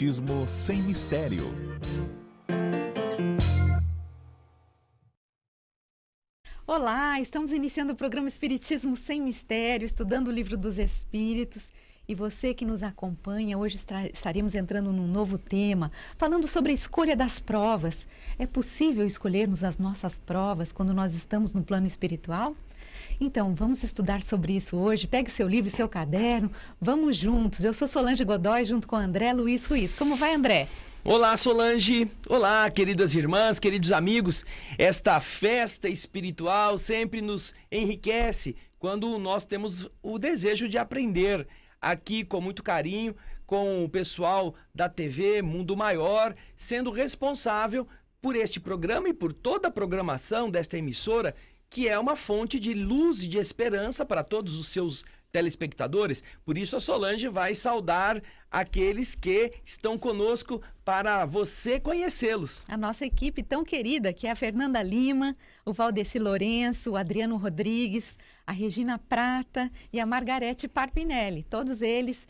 Espiritismo sem mistério. Olá, estamos iniciando o programa Espiritismo sem Mistério, estudando o Livro dos Espíritos. E você que nos acompanha, hoje estaremos entrando num novo tema, falando sobre a escolha das provas. É possível escolhermos as nossas provas quando nós estamos no plano espiritual? Então, vamos estudar sobre isso hoje. Pegue seu livro e seu caderno, vamos juntos. Eu sou Solange Godoy, junto com André Luiz Ruiz. Como vai, André? Olá, Solange. Olá, queridas irmãs, queridos amigos. Esta festa espiritual sempre nos enriquece quando nós temos o desejo de aprender aqui com muito carinho, com o pessoal da TV Mundo Maior, sendo responsável por este programa e por toda a programação desta emissora, que é uma fonte de luz e de esperança para todos os seus telespectadores. Por isso a Solange vai saudar aqueles que estão conosco para você conhecê-los. A nossa equipe tão querida, que é a Fernanda Lima, o Valdeci Lourenço, o Adriano Rodrigues, a Regina Prata e a Margarete Parpinelli. Todos eles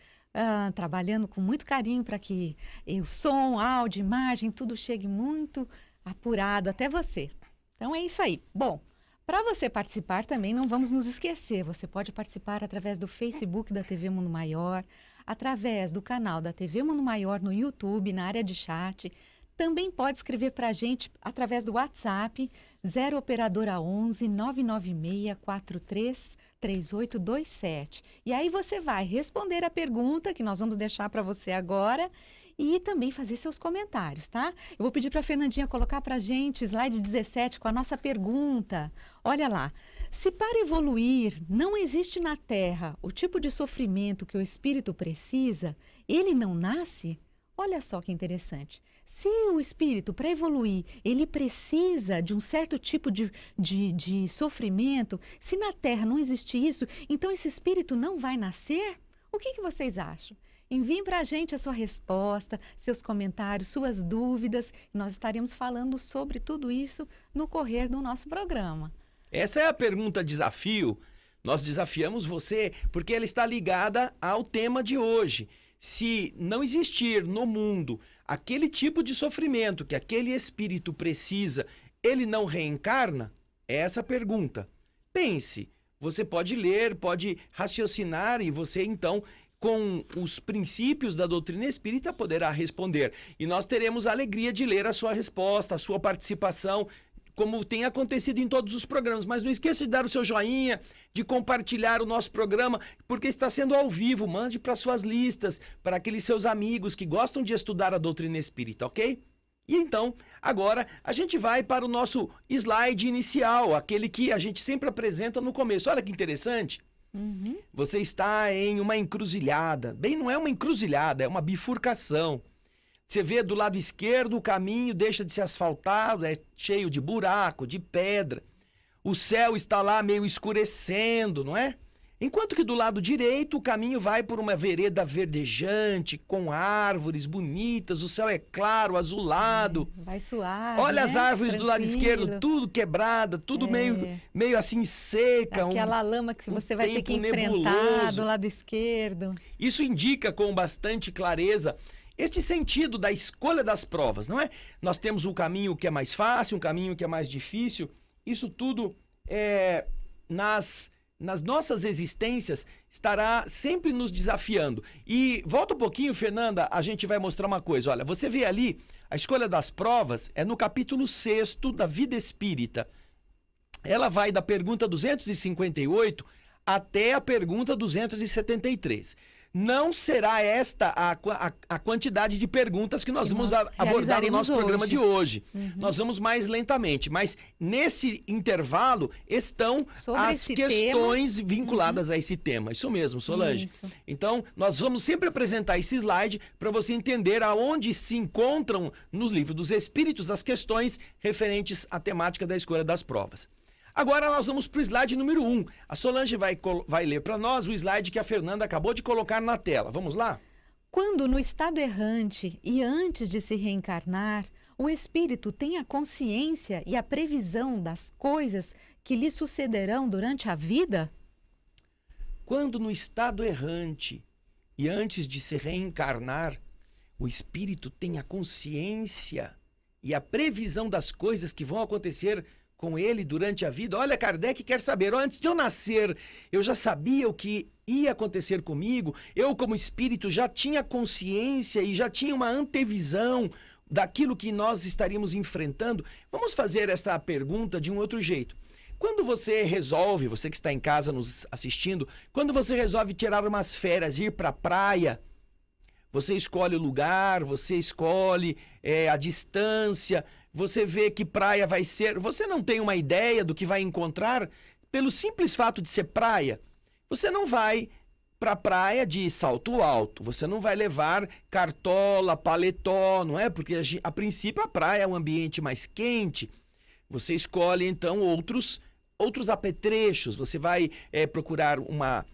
trabalhando com muito carinho para que o som, áudio, imagem, tudo chegue muito apurado até você. Então é isso aí. Bom, para você participar também, não vamos nos esquecer, você pode participar através do Facebook da TV Mundo Maior, através do canal da TV Mundo Maior no YouTube, na área de chat. Também pode escrever para a gente através do WhatsApp 0 operadora 11 996 43 3827. E aí você vai responder a pergunta que nós vamos deixar para você agora e também fazer seus comentários, tá? Eu vou pedir para a Fernandinha colocar para a gente slide 17 com a nossa pergunta. Olha lá. Se para evoluir não existe na Terra o tipo de sofrimento que o espírito precisa, ele não nasce? Olha só que interessante. Se o espírito, para evoluir, ele precisa de um certo tipo de sofrimento, se na Terra não existe isso, então esse espírito não vai nascer? O que vocês acham? Enviem para a gente a sua resposta, seus comentários, suas dúvidas. Nós estaremos falando sobre tudo isso no correr do nosso programa. Essa é a pergunta desafio. Nós desafiamos você porque ela está ligada ao tema de hoje. Se não existir no mundo aquele tipo de sofrimento que aquele espírito precisa, ele não reencarna? É essa a pergunta. Pense, você pode ler, pode raciocinar e você então, com os princípios da doutrina espírita, poderá responder. E nós teremos a alegria de ler a sua resposta, a sua participação, como tem acontecido em todos os programas. Mas não esqueça de dar o seu joinha, de compartilhar o nosso programa, porque está sendo ao vivo. Mande para suas listas, para aqueles seus amigos que gostam de estudar a doutrina espírita, ok? E então, agora, a gente vai para o nosso slide inicial, aquele que a gente sempre apresenta no começo. Olha que interessante. Você está em uma encruzilhada. Bem, não é uma encruzilhada, é uma bifurcação. Você vê do lado esquerdo o caminho deixa de ser asfaltado, é cheio de buraco, de pedra. O céu está lá meio escurecendo, não é? Enquanto que do lado direito o caminho vai por uma vereda verdejante, com árvores bonitas, o céu é claro, azulado. Vai suave, olha, né? As árvores Tranquilo. Do lado esquerdo, tudo quebrada, tudo meio assim seca. Aquela lama que você vai ter que enfrentar nebuloso. Do lado esquerdo. Isso indica com bastante clareza este sentido da escolha das provas, não é? Nós temos um caminho que é mais fácil, um caminho que é mais difícil. Isso tudo nas nossas existências estará sempre nos desafiando. E volta um pouquinho, Fernanda, a gente vai mostrar uma coisa. Olha, você vê ali, a escolha das provas é no capítulo 6º da Vida Espírita. Ela vai da pergunta 258 até a pergunta 273. Não será esta a quantidade de perguntas que nós vamos abordar no nosso programa de hoje. Nós vamos mais lentamente, mas nesse intervalo estão as questões vinculadas a esse tema. Isso mesmo, Solange. Isso. Então, nós vamos sempre apresentar esse slide para você entender aonde se encontram no Livro dos Espíritos as questões referentes à temática da escolha das provas. Agora nós vamos para o slide número 1. A Solange vai ler para nós o slide que a Fernanda acabou de colocar na tela. Vamos lá? Quando no estado errante e antes de se reencarnar, o espírito tem a consciência e a previsão das coisas que lhe sucederão durante a vida? Quando no estado errante e antes de se reencarnar, o espírito tem a consciência e a previsão das coisas que vão acontecer com ele durante a vida. Olha, Kardec quer saber, antes de eu nascer, eu já sabia o que ia acontecer comigo, eu como espírito já tinha consciência e já tinha uma antevisão daquilo que nós estaríamos enfrentando. Vamos fazer essa pergunta de um outro jeito. Quando você resolve, você que está em casa nos assistindo, quando você resolve tirar umas férias, ir para a praia, você escolhe o lugar, você escolhe a distância, você vê que praia vai ser, você não tem uma ideia do que vai encontrar pelo simples fato de ser praia. Você não vai para a praia de salto alto, você não vai levar cartola, paletó, não é? Porque a princípio a praia é um ambiente mais quente. Você escolhe então outros apetrechos, você vai procurar uma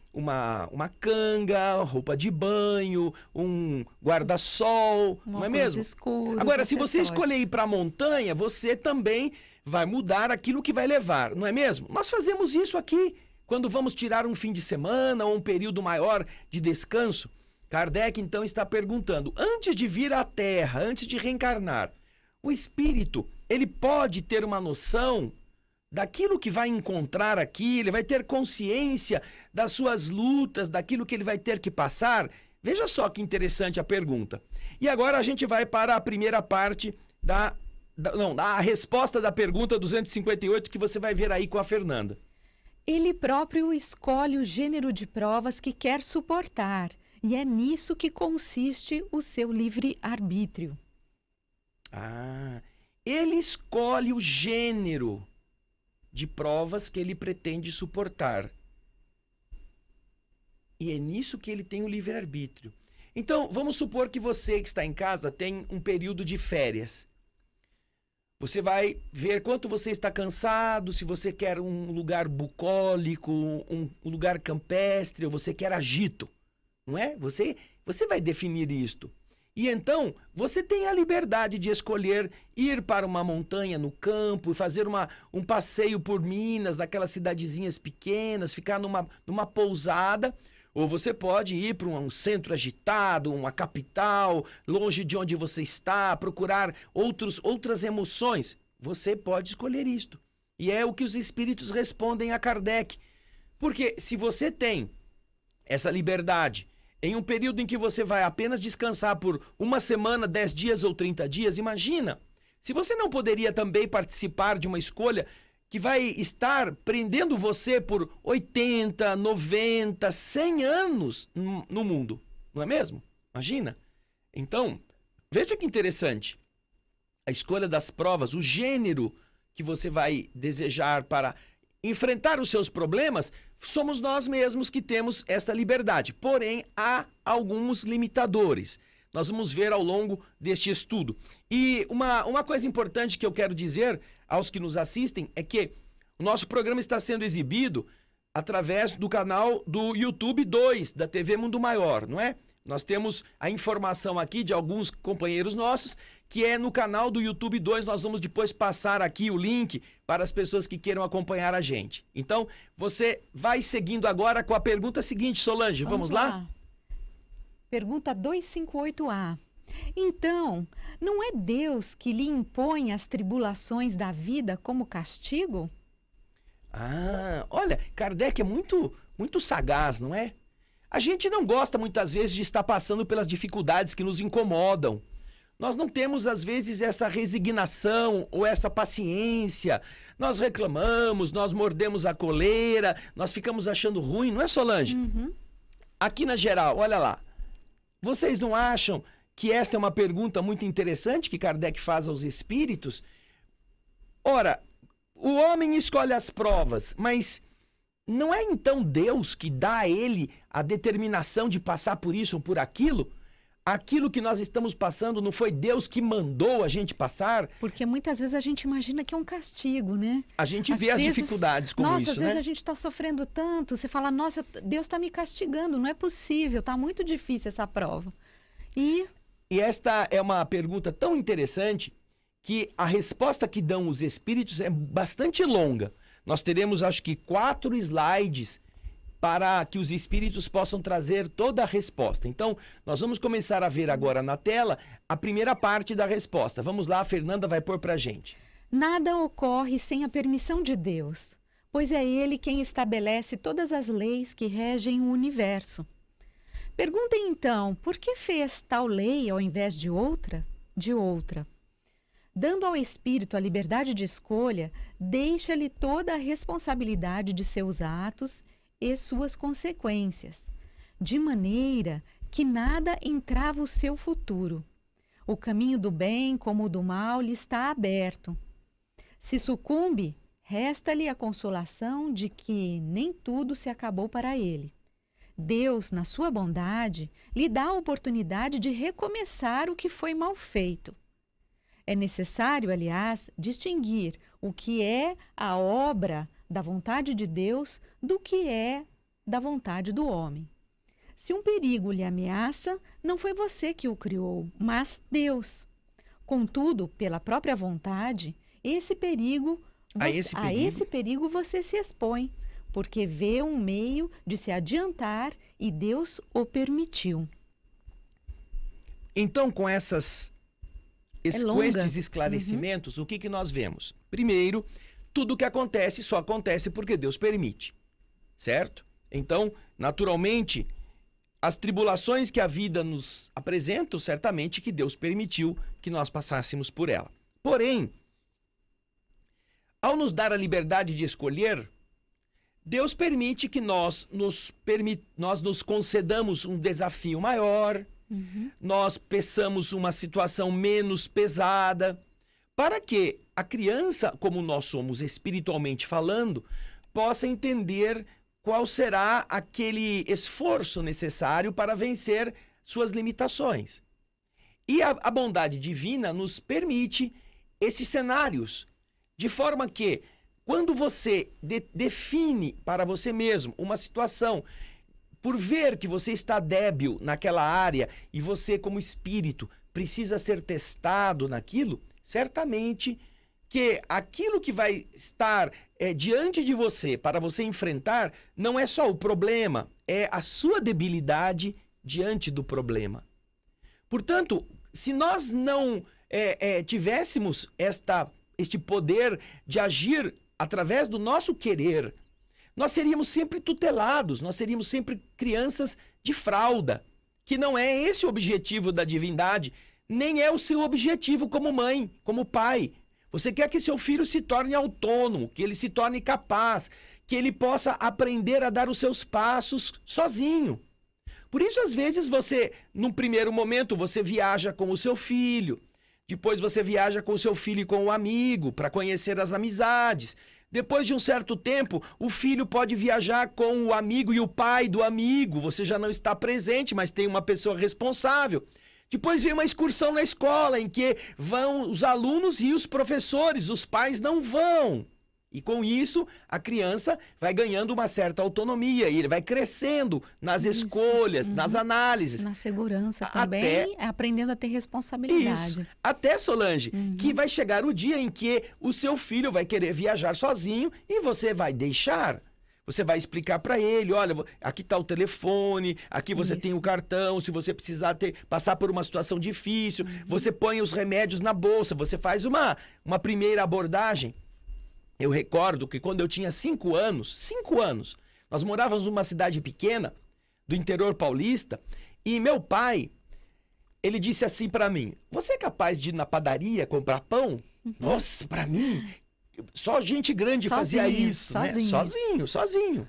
canga, roupa de banho, um guarda-sol, não é mesmo? Escuro, agora, se você escolher ir para a montanha, você também vai mudar aquilo que vai levar, não é mesmo? Nós fazemos isso aqui quando vamos tirar um fim de semana ou um período maior de descanso. Kardec, então, está perguntando, antes de vir à Terra, antes de reencarnar, o espírito, ele pode ter uma noção daquilo que vai encontrar aqui, ele vai ter consciência das suas lutas, daquilo que ele vai ter que passar? Veja só que interessante a pergunta. E agora a gente vai para a primeira parte a resposta da pergunta 258 que você vai ver aí com a Fernanda. Ele próprio escolhe o gênero de provas que quer suportar, e é nisso que consiste o seu livre-arbítrio. Ele escolhe o gênero de provas que ele pretende suportar. E é nisso que ele tem o livre-arbítrio. Então, vamos supor que você que está em casa tem um período de férias. Você vai ver quanto você está cansado, se você quer um lugar bucólico, um lugar campestre, ou você quer agito, não é? Você vai definir isto. E então, você tem a liberdade de escolher ir para uma montanha no campo e fazer um passeio por Minas, daquelas cidadezinhas pequenas, ficar numa pousada, ou você pode ir para um centro agitado, uma capital, longe de onde você está, procurar outras emoções. Você pode escolher isto. E é o que os espíritos respondem a Kardec. Porque se você tem essa liberdade em um período em que você vai apenas descansar por uma semana, 10 dias ou 30 dias, imagina, se você não poderia também participar de uma escolha que vai estar prendendo você por 80, 90, 100 anos no mundo, não é mesmo? Imagina. Então, veja que interessante. A escolha das provas, o gênero que você vai desejar para enfrentar os seus problemas, somos nós mesmos que temos esta liberdade. Porém, há alguns limitadores. Nós vamos ver ao longo deste estudo. E uma coisa importante que eu quero dizer aos que nos assistem é que o nosso programa está sendo exibido através do canal do YouTube 2, da TV Mundo Maior, não é? Nós temos a informação aqui de alguns companheiros nossos, que é no canal do YouTube 2, nós vamos depois passar aqui o link para as pessoas que queiram acompanhar a gente. Então, você vai seguindo agora com a pergunta seguinte, Solange, vamos lá? Pergunta 258A. Então, não é Deus que lhe impõe as tribulações da vida como castigo? Olha, Kardec é muito sagaz, não é? A gente não gosta muitas vezes de estar passando pelas dificuldades que nos incomodam. Nós não temos, às vezes, essa resignação ou essa paciência. Nós reclamamos, nós mordemos a coleira, nós ficamos achando ruim, não é, Solange? Uhum. Aqui na geral, olha lá. Vocês não acham que esta é uma pergunta muito interessante que Kardec faz aos espíritos? Ora, o homem escolhe as provas, mas não é então Deus que dá a ele a determinação de passar por isso ou por aquilo? Aquilo que nós estamos passando não foi Deus que mandou a gente passar? Porque muitas vezes a gente imagina que é um castigo, né? A gente vê as dificuldades como isso, né? Às vezes a gente está sofrendo tanto, você fala, nossa, Deus está me castigando, não é possível, está muito difícil essa prova. E esta é uma pergunta tão interessante que a resposta que dão os espíritos é bastante longa. Nós teremos, acho que, 4 slides para que os espíritos possam trazer toda a resposta. Então, nós vamos começar a ver agora na tela a primeira parte da resposta. Vamos lá, a Fernanda vai pôr para a gente. Nada ocorre sem a permissão de Deus, pois é Ele quem estabelece todas as leis que regem o universo. Perguntem então, por que fez tal lei ao invés de outra? Dando ao espírito a liberdade de escolha, deixa-lhe toda a responsabilidade de seus atos e suas consequências, de maneira que nada entrava o seu futuro. O caminho do bem como o do mal lhe está aberto. Se sucumbe, resta-lhe a consolação de que nem tudo se acabou para ele. Deus, na sua bondade, lhe dá a oportunidade de recomeçar o que foi mal feito. É necessário, aliás, distinguir o que é a obra da vontade de Deus do que é da vontade do homem. Se um perigo lhe ameaça, não foi você que o criou, mas Deus. Contudo, pela própria vontade, a esse perigo você se expõe, porque vê um meio de se adiantar e Deus o permitiu. Então, com esses esclarecimentos, o que nós vemos? Primeiro, tudo que acontece só acontece porque Deus permite, certo? Então, naturalmente, as tribulações que a vida nos apresenta, certamente que Deus permitiu que nós passássemos por ela. Porém, ao nos dar a liberdade de escolher, Deus permite que nós nos concedamos um desafio maior, nós peçamos uma situação menos pesada, para que a criança, como nós somos espiritualmente falando, possa entender qual será aquele esforço necessário para vencer suas limitações. E a bondade divina nos permite esses cenários, de forma que, quando você define para você mesmo uma situação, por ver que você está débil naquela área e você, como espírito, precisa ser testado naquilo, certamente que aquilo que vai estar diante de você para você enfrentar não é só o problema, é a sua debilidade diante do problema. Portanto, se nós não tivéssemos este poder de agir através do nosso querer, nós seríamos sempre tutelados, nós seríamos sempre crianças de fralda, que não é esse o objetivo da divindade, nem é o seu objetivo como mãe, como pai. Você quer que seu filho se torne autônomo, que ele se torne capaz, que ele possa aprender a dar os seus passos sozinho. Por isso, às vezes, num primeiro momento, você viaja com o seu filho, depois você viaja com o seu filho e com o amigo para conhecer as amizades. Depois de um certo tempo, o filho pode viajar com o amigo e o pai do amigo. Você já não está presente, mas tem uma pessoa responsável. Depois vem uma excursão na escola em que vão os alunos e os professores, os pais não vão. E com isso, a criança vai ganhando uma certa autonomia e ele vai crescendo nas escolhas, nas análises. Na segurança também, aprendendo a ter responsabilidade. Isso. Até, Solange, que vai chegar o dia em que o seu filho vai querer viajar sozinho e você vai deixar. Você vai explicar para ele, olha, aqui está o telefone, aqui você tem o cartão, se você precisar passar por uma situação difícil, você põe os remédios na bolsa, você faz uma primeira abordagem. Eu recordo que quando eu tinha 5 anos, nós morávamos numa cidade pequena, do interior paulista, e meu pai, ele disse assim para mim, você é capaz de ir na padaria comprar pão? Nossa, para mim, só gente grande fazia isso, né? Sozinho.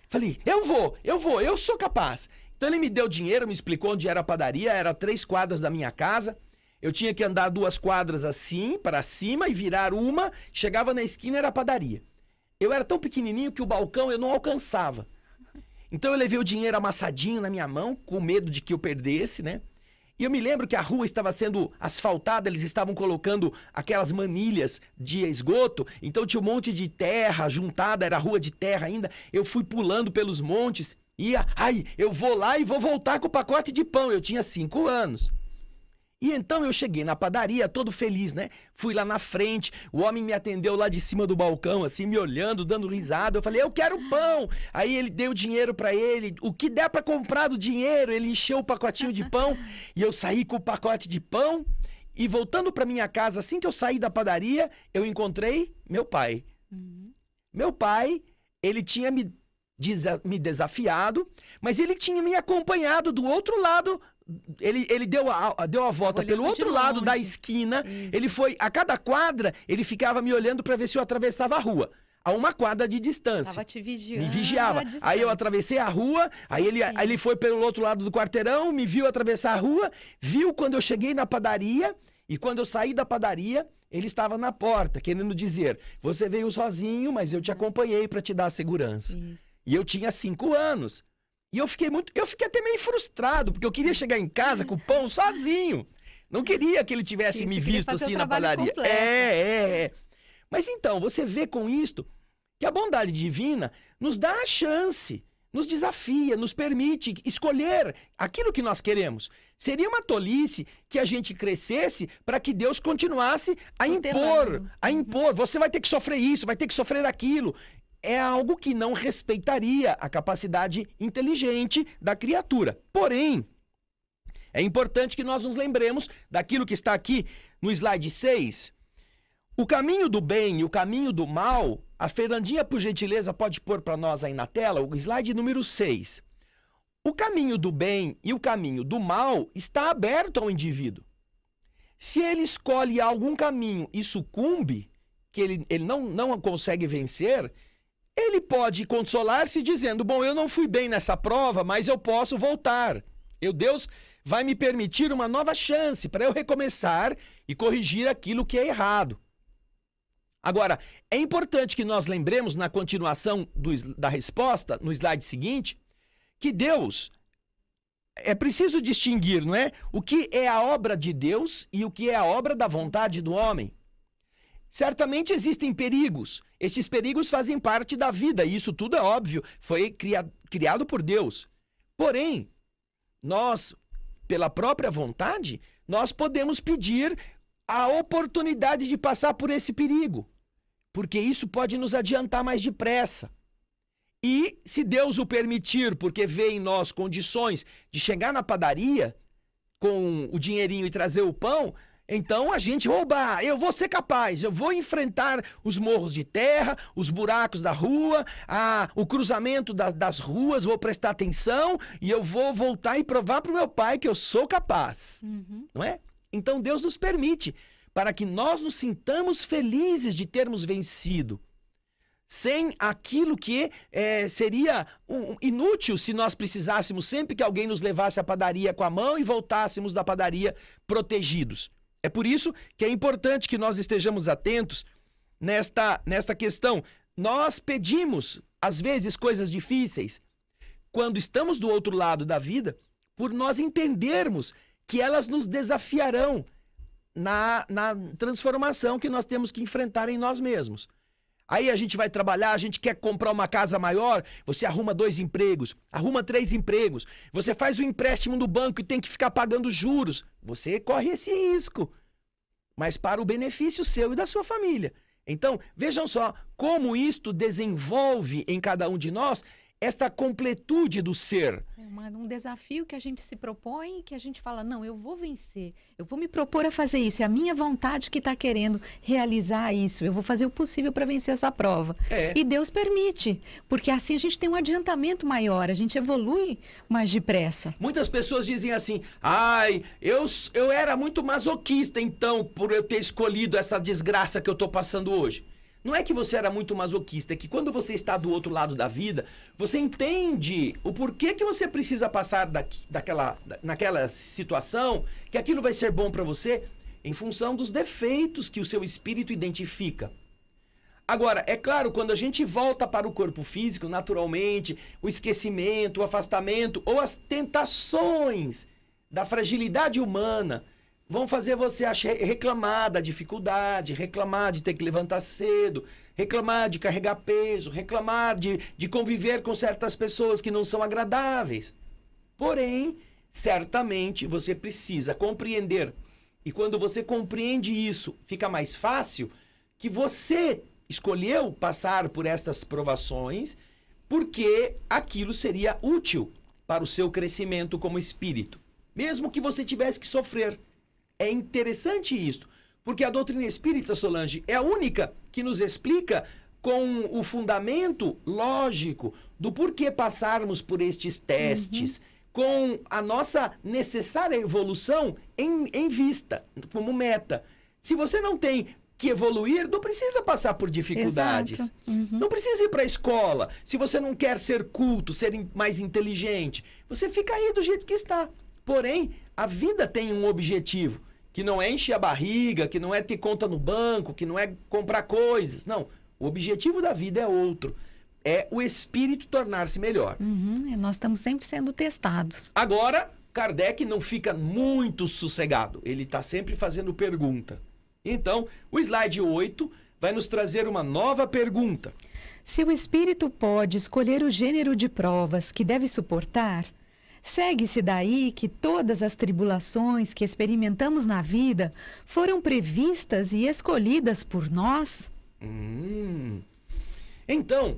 Falei, eu sou capaz. Então ele me deu dinheiro, me explicou onde era a padaria, era 3 quadras da minha casa. Eu tinha que andar 2 quadras assim, para cima, e virar uma. Chegava na esquina, era a padaria. Eu era tão pequenininho que o balcão eu não alcançava. Então eu levei o dinheiro amassadinho na minha mão, com medo de que eu perdesse, né? E eu me lembro que a rua estava sendo asfaltada, eles estavam colocando aquelas manilhas de esgoto, então tinha um monte de terra juntada, era rua de terra ainda. Eu fui pulando pelos montes, eu vou lá e vou voltar com o pacote de pão. Eu tinha 5 anos. E então eu cheguei na padaria todo feliz, né? Fui lá na frente, o homem me atendeu lá de cima do balcão, assim, me olhando, dando risada. Eu falei, eu quero pão. Aí ele deu dinheiro pra ele, o que der pra comprar do dinheiro. Ele encheu o pacotinho de pão e eu saí com o pacote de pão. E voltando pra minha casa, assim que eu saí da padaria, eu encontrei meu pai. Meu pai, ele tinha me desafiado, mas ele tinha me acompanhado do outro lado. Ele deu a volta pelo outro lado da esquina. Isso. Ele foi, a cada quadra, ele ficava me olhando para ver se eu atravessava a rua. A uma quadra de distância. Tava te vigiando. Me vigiava. Aí eu atravessei a rua, aí ele foi pelo outro lado do quarteirão, me viu atravessar a rua, viu quando eu cheguei na padaria, e quando eu saí da padaria, ele estava na porta, querendo dizer, você veio sozinho, mas eu te acompanhei para te dar segurança. Isso. E eu tinha 5 anos. E eu fiquei até meio frustrado, porque eu queria chegar em casa com o pão sozinho. Não queria que ele tivesse me visto assim na padaria. Mas então, você vê com isto que a bondade divina nos dá a chance, nos desafia, nos permite escolher aquilo que nós queremos. Seria uma tolice que a gente crescesse para que Deus continuasse a impor. Você vai ter que sofrer isso, vai ter que sofrer aquilo. É algo que não respeitaria a capacidade inteligente da criatura. Porém, é importante que nós nos lembremos daquilo que está aqui no slide 6. O caminho do bem e o caminho do mal, a Fernandinha, por gentileza, pode pôr para nós aí na tela o slide número 6. O caminho do bem e o caminho do mal está aberto ao indivíduo. Se ele escolhe algum caminho e sucumbe, que ele não consegue vencer, ele pode consolar-se dizendo, bom, eu não fui bem nessa prova, mas eu posso voltar. Deus vai me permitir uma nova chance para eu recomeçar e corrigir aquilo que é errado. Agora, é importante que nós lembremos na continuação da resposta, no slide seguinte, que Deus, é preciso distinguir, não é? O que é a obra de Deus e o que é a obra da vontade do homem. Certamente existem perigos. Esses perigos fazem parte da vida, e isso tudo é óbvio, foi criado por Deus. Porém, nós, pela própria vontade, nós podemos pedir a oportunidade de passar por esse perigo, porque isso pode nos adiantar mais depressa. E se Deus o permitir, porque vê em nós condições de chegar na padaria com o dinheirinho e trazer o pão, então a gente, oba, eu vou ser capaz, eu vou enfrentar os morros de terra, os buracos da rua, o cruzamento das ruas, vou prestar atenção e eu vou voltar e provar para o meu pai que eu sou capaz, não é? Então Deus nos permite para que nós nos sintamos felizes de termos vencido, sem aquilo que seria inútil se nós precisássemos sempre que alguém nos levasse à padaria com a mão e voltássemos da padaria protegidos. É por isso que é importante que nós estejamos atentos nesta questão. Nós pedimos, às vezes, coisas difíceis, quando estamos do outro lado da vida, por nós entendermos que elas nos desafiarão na transformação que nós temos que enfrentar em nós mesmos. Aí a gente vai trabalhar, a gente quer comprar uma casa maior, você arruma 2 empregos, arruma 3 empregos, você faz um empréstimo no banco e tem que ficar pagando juros. Você corre esse risco, mas para o benefício seu e da sua família. Então, vejam só como isto desenvolve em cada um de nós esta completude do ser. É um desafio que a gente se propõe e que a gente fala, não, eu vou vencer, eu vou me propor a fazer isso, é a minha vontade que está querendo realizar isso, eu vou fazer o possível para vencer essa prova. E Deus permite, porque assim a gente tem um adiantamento maior, a gente evolui mais depressa. Muitas pessoas dizem assim, ai, eu era muito masoquista então, por eu ter escolhido essa desgraça que eu estou passando hoje. Não é que você era muito masoquista, é que quando você está do outro lado da vida, você entende o porquê que você precisa passar naquela situação, que aquilo vai ser bom para você, em função dos defeitos que o seu espírito identifica. Agora, é claro, quando a gente volta para o corpo físico, naturalmente, o esquecimento, o afastamento ou as tentações da fragilidade humana vão fazer você reclamar da dificuldade, reclamar de ter que levantar cedo, reclamar de carregar peso, reclamar de conviver com certas pessoas que não são agradáveis. Porém, certamente você precisa compreender E quando você compreende isso, fica mais fácil que você escolheu passar por essas provações porque aquilo seria útil para o seu crescimento como espírito, mesmo que você tivesse que sofrer. É interessante isso, porque a doutrina espírita, Solange, é a única que nos explica com o fundamento lógico do porquê passarmos por estes testes, com a nossa necessária evolução em vista, como meta. Se você não tem que evoluir, não precisa passar por dificuldades. Não precisa ir para a escola. Se você não quer ser culto, ser mais inteligente, você fica aí do jeito que está. Porém, a vida tem um objetivo, que não é encher a barriga, que não é ter conta no banco, que não é comprar coisas. Não. O objetivo da vida é outro. É o espírito tornar-se melhor. Nós estamos sempre sendo testados. Agora, Kardec não fica muito sossegado. Ele está sempre fazendo pergunta. Então, o slide 8 vai nos trazer uma nova pergunta. Se o espírito pode escolher o gênero de provas que deve suportar, segue-se daí que todas as tribulações que experimentamos na vida foram previstas e escolhidas por nós? Então,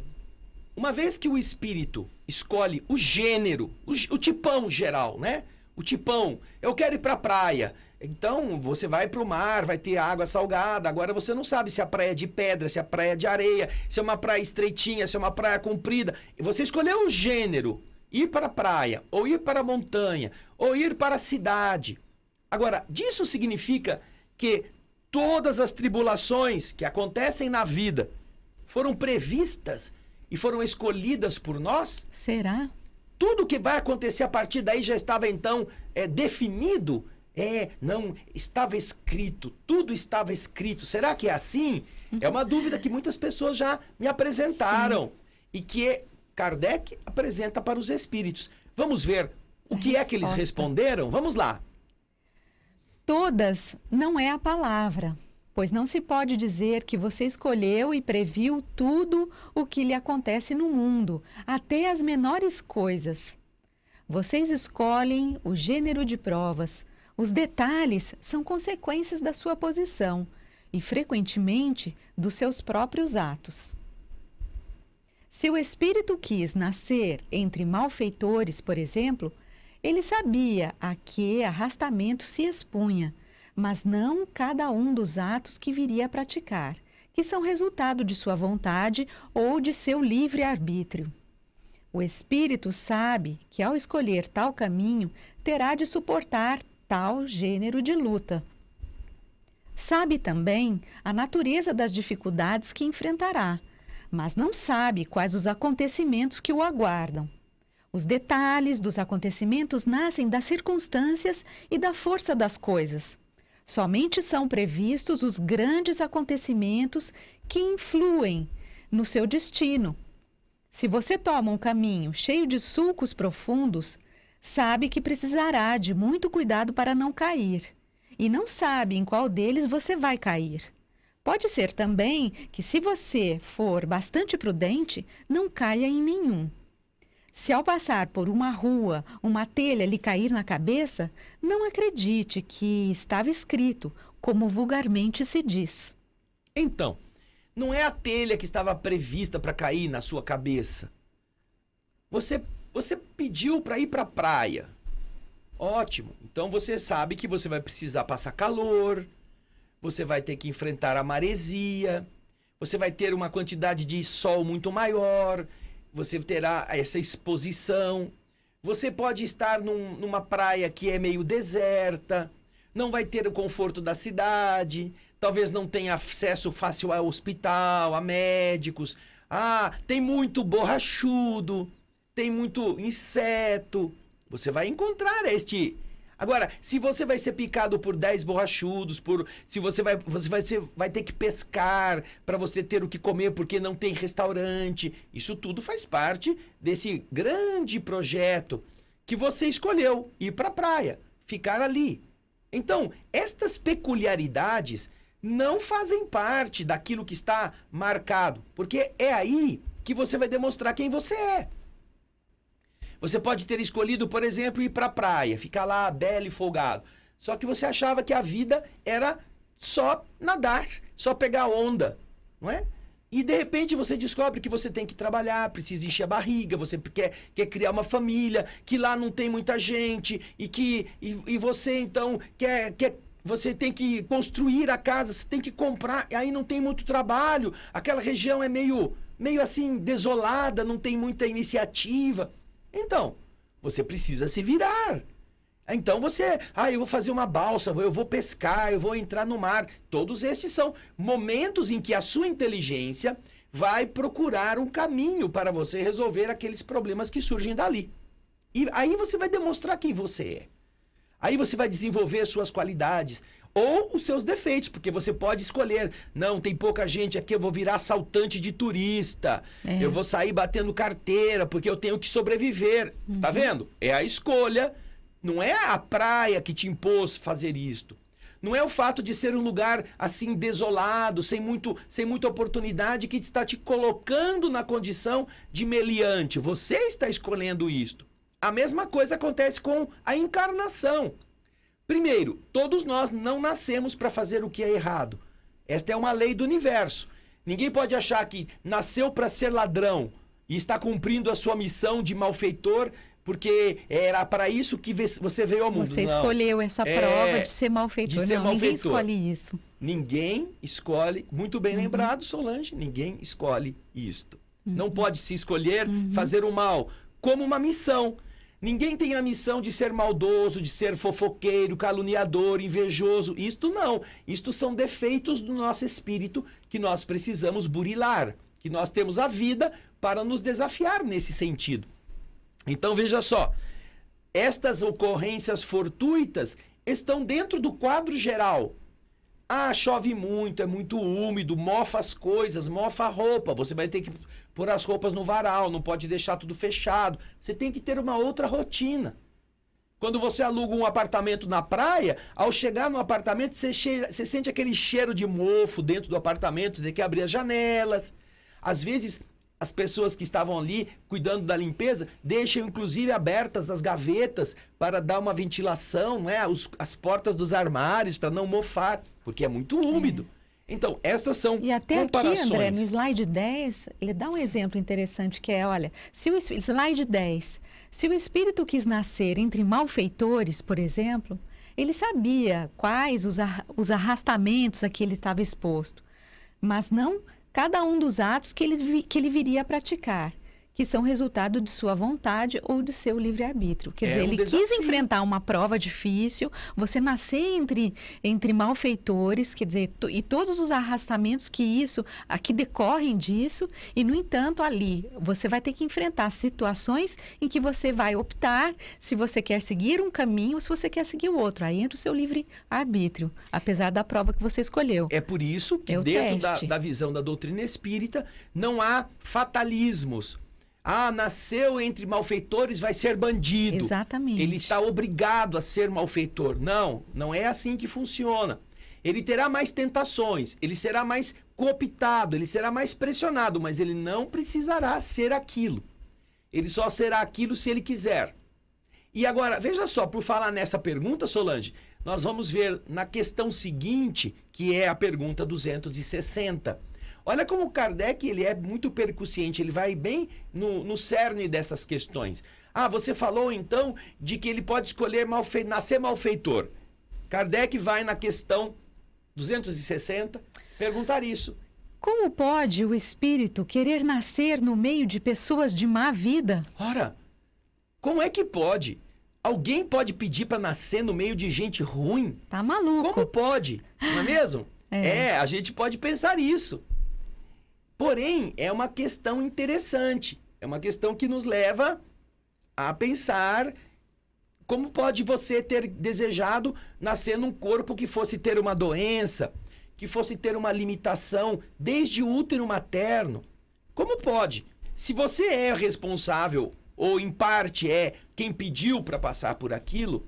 uma vez que o espírito escolhe o gênero, o tipão geral, né? O tipão, eu quero ir para a praia. Então, você vai para o mar, vai ter água salgada. Agora você não sabe se a praia é de pedra, se a praia é de areia, se é uma praia estreitinha, se é uma praia comprida. Você escolheu o gênero, ir para a praia, ou ir para a montanha, ou ir para a cidade. Agora, disso significa que todas as tribulações que acontecem na vida foram previstas e foram escolhidas por nós? Será? Tudo que vai acontecer a partir daí já estava então definido? Não, estava escrito, tudo estava escrito. Será que é assim? É uma dúvida que muitas pessoas já me apresentaram e que Kardec apresenta para os espíritos. Vamos ver o que é que eles responderam? Vamos lá. Todas não é a palavra, pois não se pode dizer que você escolheu e previu tudo o que lhe acontece no mundo, até as menores coisas. Vocês escolhem o gênero de provas. Os detalhes são consequências da sua posição e, frequentemente, dos seus próprios atos. Se o espírito quis nascer entre malfeitores, por exemplo, ele sabia a que arrastamento se expunha, mas não cada um dos atos que viria a praticar, que são resultado de sua vontade ou de seu livre-arbítrio. O espírito sabe que, ao escolher tal caminho, terá de suportar tal gênero de luta. Sabe também a natureza das dificuldades que enfrentará, mas não sabe quais os acontecimentos que o aguardam. Os detalhes dos acontecimentos nascem das circunstâncias e da força das coisas. Somente são previstos os grandes acontecimentos que influem no seu destino. Se você toma um caminho cheio de sulcos profundos, sabe que precisará de muito cuidado para não cair, e não sabe em qual deles você vai cair. Pode ser também que, se você for bastante prudente, não caia em nenhum. Se ao passar por uma rua, uma telha lhe cair na cabeça, não acredite que estava escrito, como vulgarmente se diz. Então, não é a telha que estava prevista para cair na sua cabeça. Você pediu para ir para a praia. Ótimo. Então você sabe que você vai precisar passar calor, você vai ter que enfrentar a maresia, você vai ter uma quantidade de sol muito maior, você terá essa exposição. Você pode estar numa praia que é meio deserta, não vai ter o conforto da cidade, talvez não tenha acesso fácil ao hospital, a médicos. Tem muito borrachudo, tem muito inseto. Você vai encontrar este... Agora, se você vai ser picado por 10 borrachudos, se você vai ter que pescar para você ter o que comer porque não tem restaurante, isso tudo faz parte desse grande projeto que você escolheu, ir para a praia, ficar ali. Então, estas peculiaridades não fazem parte daquilo que está marcado, porque é aí que você vai demonstrar quem você é. Você pode ter escolhido, por exemplo, ir para a praia, ficar lá belo e folgado. Só que você achava que a vida era só nadar, só pegar onda, não é? E de repente você descobre que você tem que trabalhar, precisa encher a barriga, você quer criar uma família, que lá não tem muita gente, e você então você tem que construir a casa, você tem que comprar, aí não tem muito trabalho, aquela região é meio assim desolada, não tem muita iniciativa. Então, você precisa se virar. Então eu vou fazer uma balsa, eu vou pescar, eu vou entrar no mar. Todos estes são momentos em que a sua inteligência vai procurar um caminho para você resolver aqueles problemas que surgem dali. E aí você vai demonstrar quem você é. Aí você vai desenvolver suas qualidades ou os seus defeitos, porque você pode escolher. Não, tem pouca gente aqui, eu vou virar assaltante de turista. Eu vou sair batendo carteira, porque eu tenho que sobreviver. Tá vendo? É a escolha. Não é a praia que te impôs fazer isto. Não é o fato de ser um lugar assim desolado, sem muita oportunidade, que está te colocando na condição de meliante. Você está escolhendo isto. A mesma coisa acontece com a encarnação. Primeiro, todos nós não nascemos para fazer o que é errado. Esta é uma lei do universo. Ninguém pode achar que nasceu para ser ladrão e está cumprindo a sua missão de malfeitor, porque era para isso que você veio ao mundo. Você escolheu essa prova de ser malfeitor. Ninguém escolhe isso. Ninguém escolhe, muito bem lembrado, Solange, ninguém escolhe isto. Não pode se escolher fazer o mal como uma missão. Ninguém tem a missão de ser maldoso, de ser fofoqueiro, caluniador, invejoso. Isto não. Isto são defeitos do nosso espírito que nós precisamos burilar, que nós temos a vida para nos desafiar nesse sentido. Então, veja só, estas ocorrências fortuitas estão dentro do quadro geral. Ah, chove muito, é muito úmido, mofa as coisas, mofa a roupa. Você vai ter que pôr as roupas no varal, não pode deixar tudo fechado. Você tem que ter uma outra rotina. Quando você aluga um apartamento na praia, ao chegar no apartamento, você sente aquele cheiro de mofo dentro do apartamento, você tem que abrir as janelas. Às vezes, as pessoas que estavam ali cuidando da limpeza deixam inclusive abertas as gavetas para dar uma ventilação, né? As portas dos armários para não mofar, porque é muito úmido. Então, essas são e até comparações. Aqui, André, no slide 10, ele dá um exemplo interessante que é, olha, slide 10, se o espírito quis nascer entre malfeitores, por exemplo, ele sabia quais os arrastamentos a que ele estava exposto, mas não cada um dos atos que ele viria a praticar, que são resultado de sua vontade ou de seu livre-arbítrio. Quer dizer, ele quis enfrentar uma prova difícil, você nascer entre malfeitores, quer dizer, e todos os arrastamentos que decorrem disso, e, no entanto, ali, você vai ter que enfrentar situações em que você vai optar se você quer seguir um caminho ou se você quer seguir o outro. Aí entra o seu livre-arbítrio, apesar da prova que você escolheu. É por isso que dentro da visão da doutrina espírita não há fatalismos. Ah, nasceu entre malfeitores, vai ser bandido. Exatamente. Ele está obrigado a ser malfeitor. Não, não é assim que funciona. Ele terá mais tentações, ele será mais cooptado, ele será mais pressionado, mas ele não precisará ser aquilo. Ele só será aquilo se ele quiser. E agora, veja só, por falar nessa pergunta, Solange, nós vamos ver na questão seguinte, que é a pergunta 260. Olha como Kardec ele é muito percussiente, ele vai bem no cerne dessas questões. Ah, você falou então de que ele pode escolher nascer malfeitor. Kardec vai na questão 260 perguntar isso. Como pode o espírito querer nascer no meio de pessoas de má vida? Ora, como é que pode? Alguém pode pedir para nascer no meio de gente ruim? Tá maluco. Como pode? Não é mesmo? A gente pode pensar isso. Porém, é uma questão interessante. É uma questão que nos leva a pensar como pode você ter desejado nascer num corpo que fosse ter uma doença, que fosse ter uma limitação desde o útero materno. Como pode? Se você é responsável, ou em parte é quem pediu para passar por aquilo,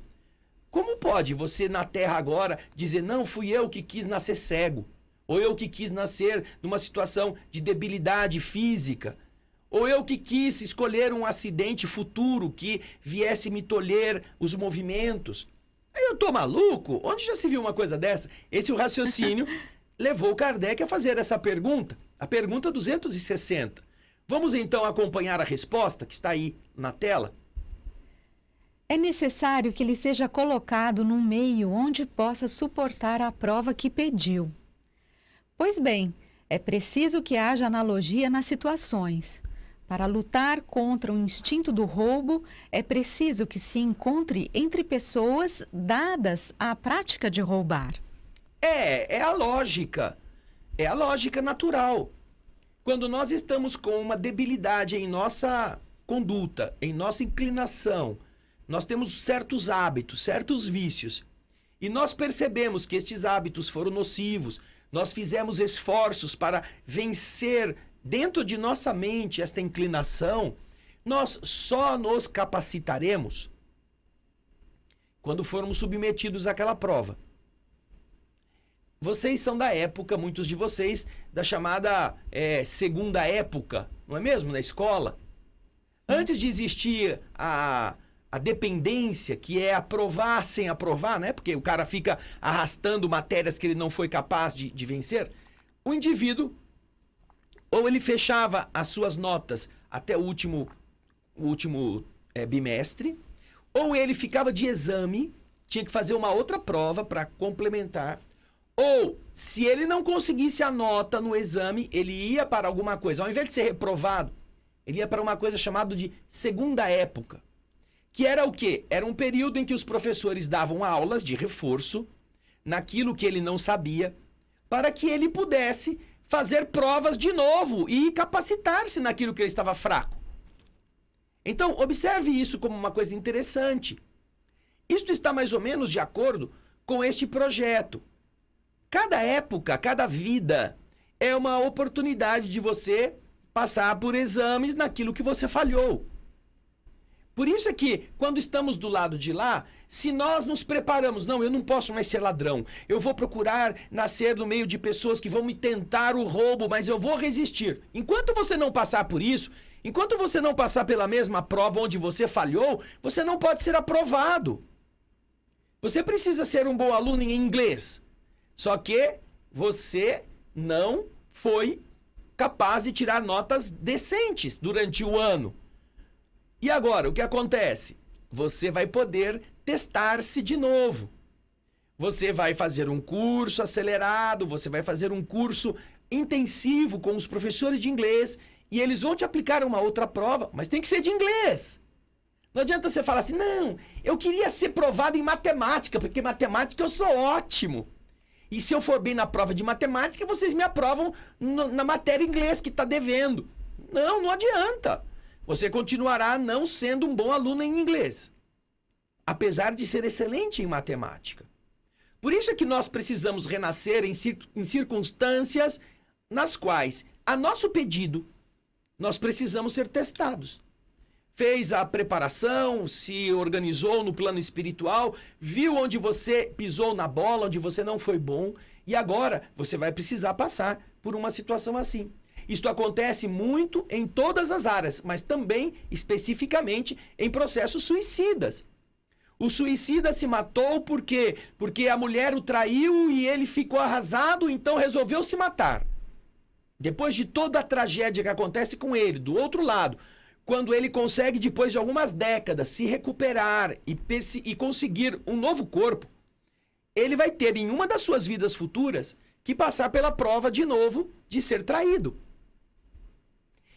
como pode você na Terra agora dizer, não, fui eu que quis nascer cego? Ou eu que quis nascer numa situação de debilidade física? Ou eu que quis escolher um acidente futuro que viesse me tolher os movimentos? Eu tô maluco? Onde já se viu uma coisa dessa? Esse é o raciocínio levou Kardec a fazer essa pergunta, a pergunta 260. Vamos então acompanhar a resposta que está aí na tela? É necessário que ele seja colocado num meio onde possa suportar a prova que pediu. Pois bem, é preciso que haja analogia nas situações. Para lutar contra o instinto do roubo, é preciso que se encontre entre pessoas dadas à prática de roubar. É a lógica. É a lógica natural. Quando nós estamos com uma debilidade em nossa conduta, em nossa inclinação, nós temos certos hábitos, certos vícios, e nós percebemos que estes hábitos foram nocivos, nós fizemos esforços para vencer dentro de nossa mente esta inclinação, nós só nos capacitaremos quando formos submetidos àquela prova. Vocês são da época, muitos de vocês, da chamada segunda época, não é mesmo? Na escola. Antes de existir a dependência, que é aprovar sem aprovar, né? Porque o cara fica arrastando matérias que ele não foi capaz de vencer. O indivíduo, ou ele fechava as suas notas até o último bimestre, ou ele ficava de exame, tinha que fazer uma outra prova para complementar, ou se ele não conseguisse a nota no exame, ele ia para alguma coisa. Ao invés de ser reprovado, ele ia para uma coisa chamada de segunda época. Que era o quê? Era um período em que os professores davam aulas de reforço naquilo que ele não sabia, para que ele pudesse fazer provas de novo e capacitar-se naquilo que ele estava fraco. Então, observe isso como uma coisa interessante. Isto está mais ou menos de acordo com este projeto. Cada época, cada vida é uma oportunidade de você passar por exames naquilo que você falhou. Por isso é que, quando estamos do lado de lá, se nós nos preparamos, não, eu não posso mais ser ladrão, eu vou procurar nascer no meio de pessoas que vão me tentar o roubo, mas eu vou resistir. Enquanto você não passar por isso, enquanto você não passar pela mesma prova onde você falhou, você não pode ser aprovado. Você precisa ser um bom aluno em inglês, só que você não foi capaz de tirar notas decentes durante o ano. E agora, o que acontece? Você vai poder testar-se de novo. Você vai fazer um curso acelerado, você vai fazer um curso intensivo com os professores de inglês e eles vão te aplicar uma outra prova, mas tem que ser de inglês. Não adianta você falar assim, não, eu queria ser provado em matemática, porque matemática eu sou ótimo. E se eu for bem na prova de matemática, vocês me aprovam na matéria inglês que está devendo. Não, não adianta. Você continuará não sendo um bom aluno em inglês, apesar de ser excelente em matemática. Por isso é que nós precisamos renascer em circunstâncias nas quais, a nosso pedido, nós precisamos ser testados. Fez a preparação, se organizou no plano espiritual, viu onde você pisou na bola, onde você não foi bom, e agora você vai precisar passar por uma situação assim. Isto acontece muito em todas as áreas, mas também, especificamente, em processos suicidas. O suicida se matou por quê? Porque a mulher o traiu e ele ficou arrasado, então resolveu se matar. Depois de toda a tragédia que acontece com ele, do outro lado, quando ele consegue, depois de algumas décadas, se recuperar e conseguir um novo corpo, ele vai ter, em uma das suas vidas futuras, que passar pela prova de novo de ser traído.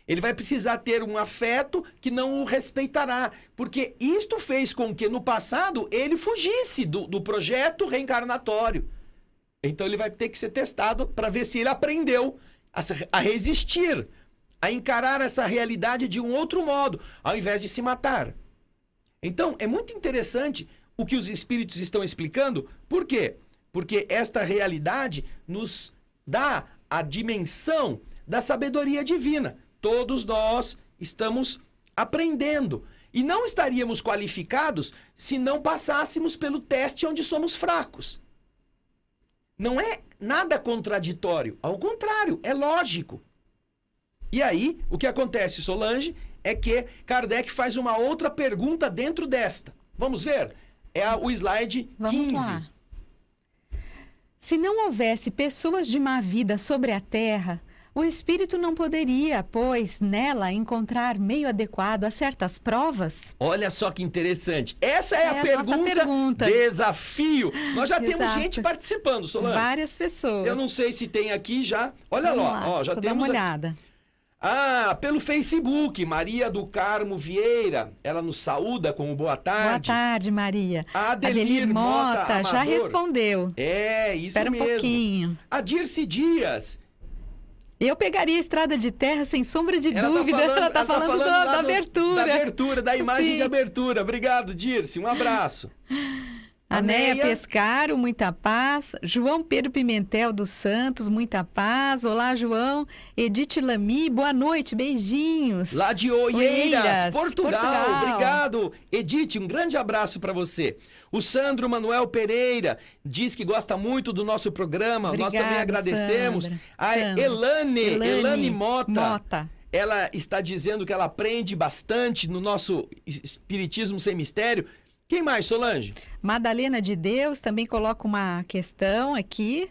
Ele vai precisar ter um afeto que não o respeitará, porque isto fez com que, no passado, ele fugisse do projeto reencarnatório. Então, ele vai ter que ser testado para ver se ele aprendeu a resistir, a encarar essa realidade de um outro modo, ao invés de se matar. Então, é muito interessante o que os espíritos estão explicando. Por quê? Porque esta realidade nos dá a dimensão da sabedoria divina. Todos nós estamos aprendendo. E não estaríamos qualificados se não passássemos pelo teste onde somos fracos. Não é nada contraditório. Ao contrário, é lógico. E aí, o que acontece, Solange, é que Kardec faz uma outra pergunta dentro desta. Vamos ver? É o slide Vamos 15. lá. Se não houvesse pessoas de má vida sobre a terra, o espírito não poderia, pois, nela encontrar meio adequado a certas provas? Olha só que interessante. Essa é É a a nossa pergunta. desafio. Nós já temos Exato. gente participando, Solange. Várias pessoas. Eu não sei se tem aqui já. Olha Vamos lá, ó, já deixa eu dar temos. uma olhada. Ah, pelo Facebook, Maria do Carmo Vieira, ela nos saúda como boa Boa tarde. tarde, Maria. A Adelir Mota já Amador. respondeu. É, isso Espera mesmo. um pouquinho. A Dirce Dias. Eu pegaria a estrada de terra sem sombra de dúvida. Ela tá falando lá da abertura. Da abertura, da imagem Sim. de abertura. Obrigado, Dirce. Um abraço. Anéia Anéia. Pescaro, muita paz. João Pedro Pimentel dos Santos, muita paz. Olá, João. Edith Lamy, boa noite, beijinhos. Lá de Oeiras, Oeiras, Portugal. Obrigado, Edith. Um grande abraço para você. O Sandro Manuel Pereira diz que gosta muito do nosso programa. Nós também Obrigada, agradecemos. Sandra. A Sandra. Elane Mota. Mota. Ela está dizendo que ela aprende bastante no nosso Espiritismo Sem Mistério. Quem mais, Solange? Madalena de Deus também coloca uma questão aqui.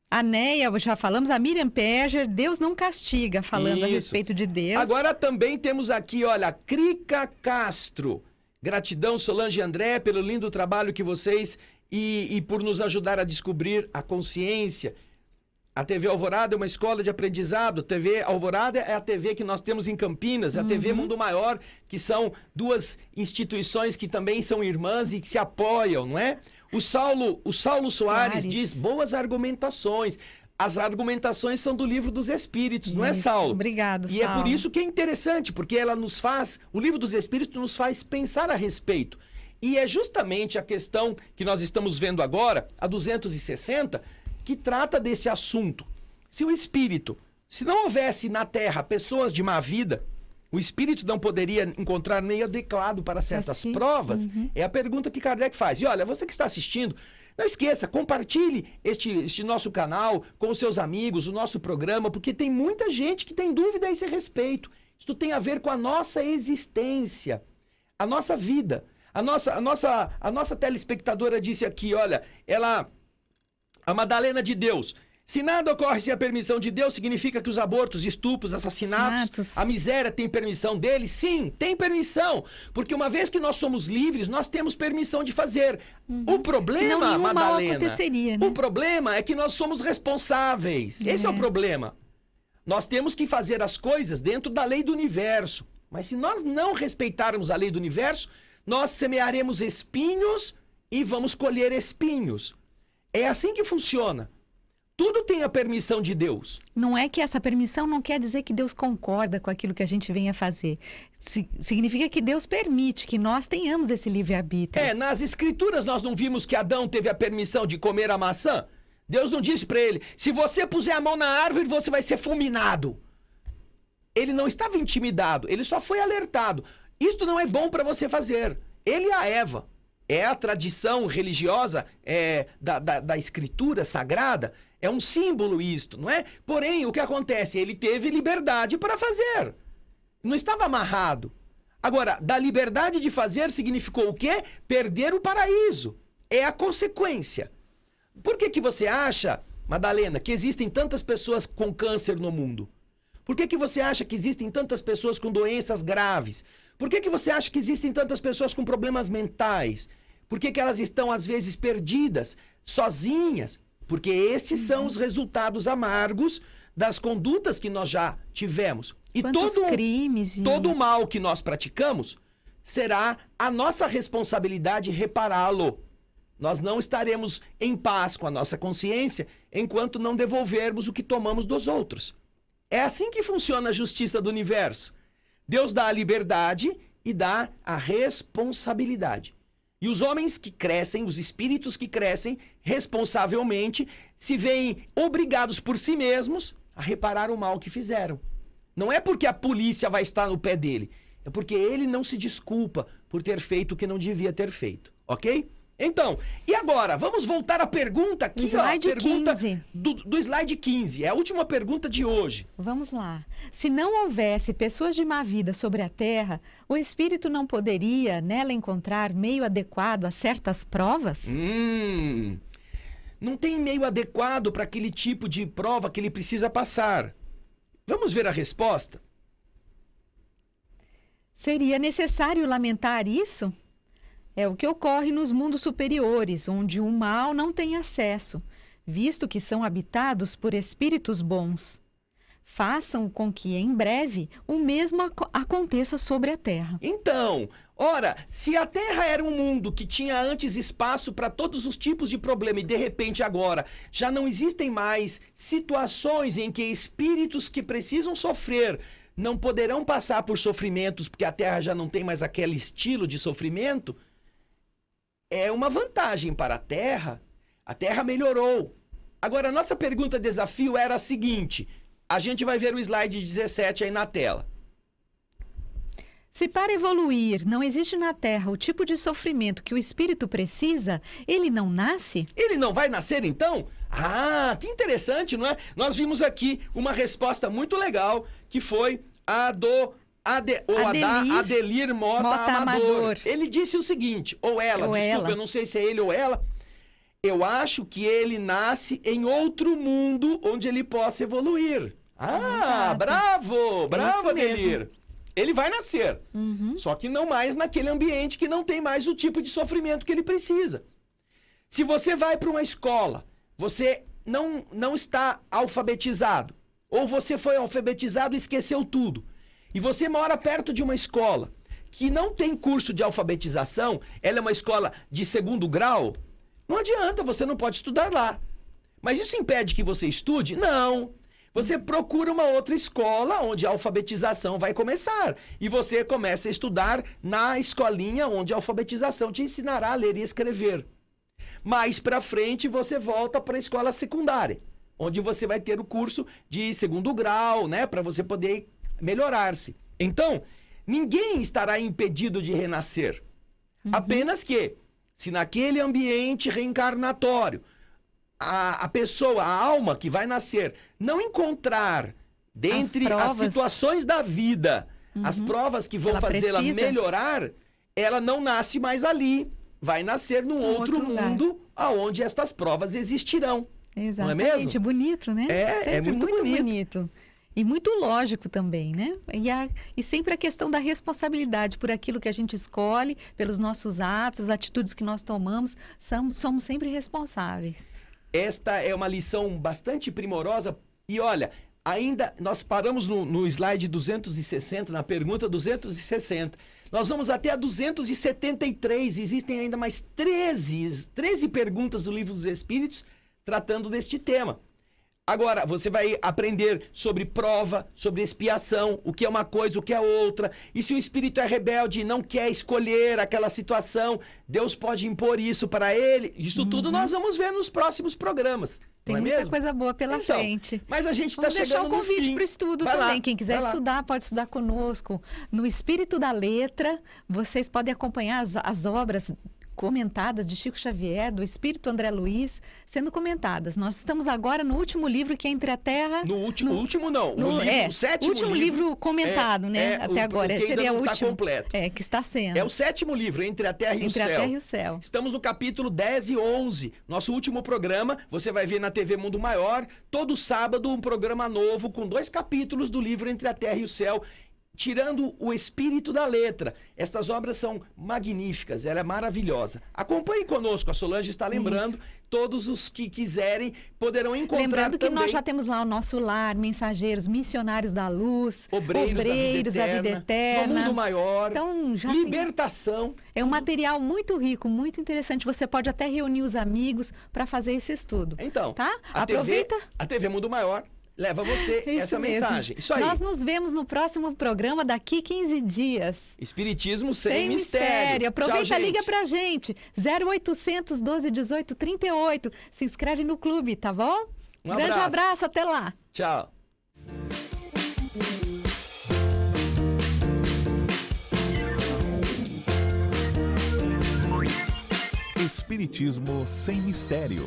A Neia, já falamos. A Miriam Perger, Deus não castiga, falando a Isso. respeito de Deus. Agora também temos aqui, olha, Crica Castro. Gratidão, Solange e André, pelo lindo trabalho que vocês e por nos ajudar a descobrir a consciência. A TV Alvorada é uma escola de aprendizado. A TV Alvorada é a TV que nós temos em Campinas, a TV Mundo Maior, que são duas instituições que também são irmãs e que se apoiam, não é? O Saulo Soares diz boas argumentações. As argumentações são do Livro dos Espíritos, não é, Isso. Saulo? Obrigado, E Saulo. é por isso que é interessante, porque ela nos faz, o Livro dos Espíritos nos faz pensar a respeito. E é justamente a questão que nós estamos vendo agora, a 260, que trata desse assunto. Se o espírito, se não houvesse na Terra pessoas de má vida, o espírito não poderia encontrar meio adequado para certas Assim? provas? É a pergunta que Kardec faz. E olha, você que está assistindo, não esqueça, compartilhe este nosso canal com os seus amigos, o nosso programa, porque tem muita gente que tem dúvida a esse respeito. Isso tem a ver com a nossa existência, a nossa vida. A nossa telespectadora disse aqui, olha, a Madalena de Deus. Se nada ocorre sem a permissão de Deus, significa que os abortos, estupros, assassinatos, a miséria tem permissão dele? Sim, tem permissão. Porque uma vez que nós somos livres, nós temos permissão de fazer. O problema, Senão nenhum mal Madalena, aconteceria, né? o problema é que nós somos responsáveis. Esse é o problema. Nós temos que fazer as coisas dentro da lei do universo. Mas se nós não respeitarmos a lei do universo, nós semearemos espinhos e vamos colher espinhos. É assim que funciona. Tudo tem a permissão de Deus. Não é que essa permissão não quer dizer que Deus concorda com aquilo que a gente venha fazer. Significa que Deus permite que nós tenhamos esse livre-arbítrio. Nas escrituras nós não vimos que Adão teve a permissão de comer a maçã? Deus não disse para ele, se você puser a mão na árvore, você vai ser fulminado. Ele não estava intimidado, ele só foi alertado. Isto não é bom para você fazer. Ele e a Eva. É a tradição religiosa da escritura sagrada. É um símbolo isto, não é? Porém, o que acontece? Ele teve liberdade para fazer. Não estava amarrado. Agora, da liberdade de fazer significou o quê? Perder o paraíso. É a consequência. Por que você acha, Madalena, que existem tantas pessoas com câncer no mundo? Por que você acha que existem tantas pessoas com doenças graves? Por que você acha que existem tantas pessoas com problemas mentais? Por que elas estão, às vezes, perdidas, sozinhas? Porque esses são os resultados amargos das condutas que nós já tivemos. E todo o mal que nós praticamos será a nossa responsabilidade repará-lo. Nós não estaremos em paz com a nossa consciência enquanto não devolvermos o que tomamos dos outros. É assim que funciona a justiça do universo. Deus dá a liberdade e dá a responsabilidade. E os homens que crescem, os espíritos que crescem responsavelmente, se veem obrigados por si mesmos a reparar o mal que fizeram. Não é porque a polícia vai estar no pé dele, é porque ele não se desculpa por ter feito o que não devia ter feito, ok? Então, e agora? Vamos voltar à pergunta aqui, Slide ó. Pergunta 15. do slide 15. É a última pergunta de hoje. Vamos lá. Se não houvesse pessoas de má vida sobre a Terra, o Espírito não poderia nela encontrar meio adequado a certas provas? Não tem meio adequado para aquele tipo de prova que ele precisa passar. Vamos ver a resposta? Seria necessário lamentar isso? É o que ocorre nos mundos superiores, onde o mal não tem acesso, visto que são habitados por espíritos bons. Façam com que, em breve, o mesmo aconteça sobre a Terra. Então, ora, se a Terra era um mundo que tinha antes espaço para todos os tipos de problema e de repente agora já não existem mais situações em que espíritos que precisam sofrer não poderão passar por sofrimentos porque a Terra já não tem mais aquele estilo de sofrimento, é uma vantagem para a Terra. A Terra melhorou. Agora, a nossa pergunta desafio era a seguinte. A gente vai ver o slide 17 aí na tela. Se para evoluir não existe na Terra o tipo de sofrimento que o espírito precisa, ele não nasce? Ele não vai nascer então? Ah, que interessante, não é? Nós vimos aqui uma resposta muito legal, que foi a do Adelir Mota Amador. Ele disse o seguinte, desculpa, eu não sei se é ele ou ela. Eu acho que ele nasce em outro mundo onde ele possa evoluir. Ah, bravo, Adelir. Ele vai nascer, só que não mais naquele ambiente que não tem mais o tipo de sofrimento que ele precisa. Se você vai para uma escola, você não está alfabetizado, ou você foi alfabetizado e esqueceu tudo, e você mora perto de uma escola que não tem curso de alfabetização, ela é uma escola de 2º grau, não adianta, você não pode estudar lá. Mas isso impede que você estude? Não. Você procura uma outra escola onde a alfabetização vai começar. E você começa a estudar na escolinha onde a alfabetização te ensinará a ler e escrever. Mais para frente você volta para a escola secundária, onde você vai ter o curso de 2º grau, né, para você poder melhorar-se. Então, ninguém estará impedido de renascer. Apenas que, se naquele ambiente reencarnatório, a pessoa, a alma que vai nascer, não encontrar, dentre as situações da vida, as provas que vão fazê-la melhorar, ela não nasce mais ali. Vai nascer num outro mundo onde estas provas existirão. Exatamente, não é mesmo? Bonito, né? É muito bonito. E muito lógico também, né? E sempre a questão da responsabilidade por aquilo que a gente escolhe, pelos nossos atos, as atitudes que nós tomamos, somos sempre responsáveis. Esta é uma lição bastante primorosa. E olha, ainda nós paramos no slide 260, na pergunta 260. Nós vamos até a 273. Existem ainda mais 13 perguntas do Livro dos Espíritos tratando deste tema. Agora, você vai aprender sobre prova, sobre expiação, o que é uma coisa, o que é outra. E se o espírito é rebelde e não quer escolher aquela situação, Deus pode impor isso para ele. Isso tudo nós vamos ver nos próximos programas. Tem não é muita mesmo? coisa boa pela frente. Mas a gente está chegando no fim. Vamos deixar o convite para o estudo também. Lá, Quem quiser estudar, pode estudar conosco. No Espírito da Letra, vocês podem acompanhar as obras comentadas de Chico Xavier, do Espírito André Luiz, sendo comentadas. Nós estamos agora no último livro, que é Entre a Terra... o sétimo último livro comentado, né? Até agora. Seria o último. Completo. Que está sendo. É o 7º livro, Entre a Terra e o Céu. Entre a Terra e o Céu. Estamos no capítulo 10 e 11. Nosso último programa, você vai ver na TV Mundo Maior, todo sábado um programa novo com 2 capítulos do livro Entre a Terra e o Céu, tirando o espírito da letra. Estas obras são magníficas, ela é maravilhosa. Acompanhe conosco, a Solange está lembrando. Isso. Todos os que quiserem poderão encontrar lembrando que também. Nós já temos lá o Nosso Lar, Mensageiros, Missionários da Luz, Obreiros da Vida Eterna. No Mundo Maior, então, já Libertação. É um material muito rico, muito interessante. Você pode até reunir os amigos para fazer esse estudo. Então, tá? Aproveita. A TV Mundo Maior leva você essa mensagem. Isso aí. Nós nos vemos no próximo programa daqui 15 dias. Espiritismo sem mistério. Aproveita, tchau, liga pra gente. 0800 12 18 38. Se inscreve no clube, tá bom? Grande abraço, até lá. Tchau. Espírito Espiritismo sem mistério.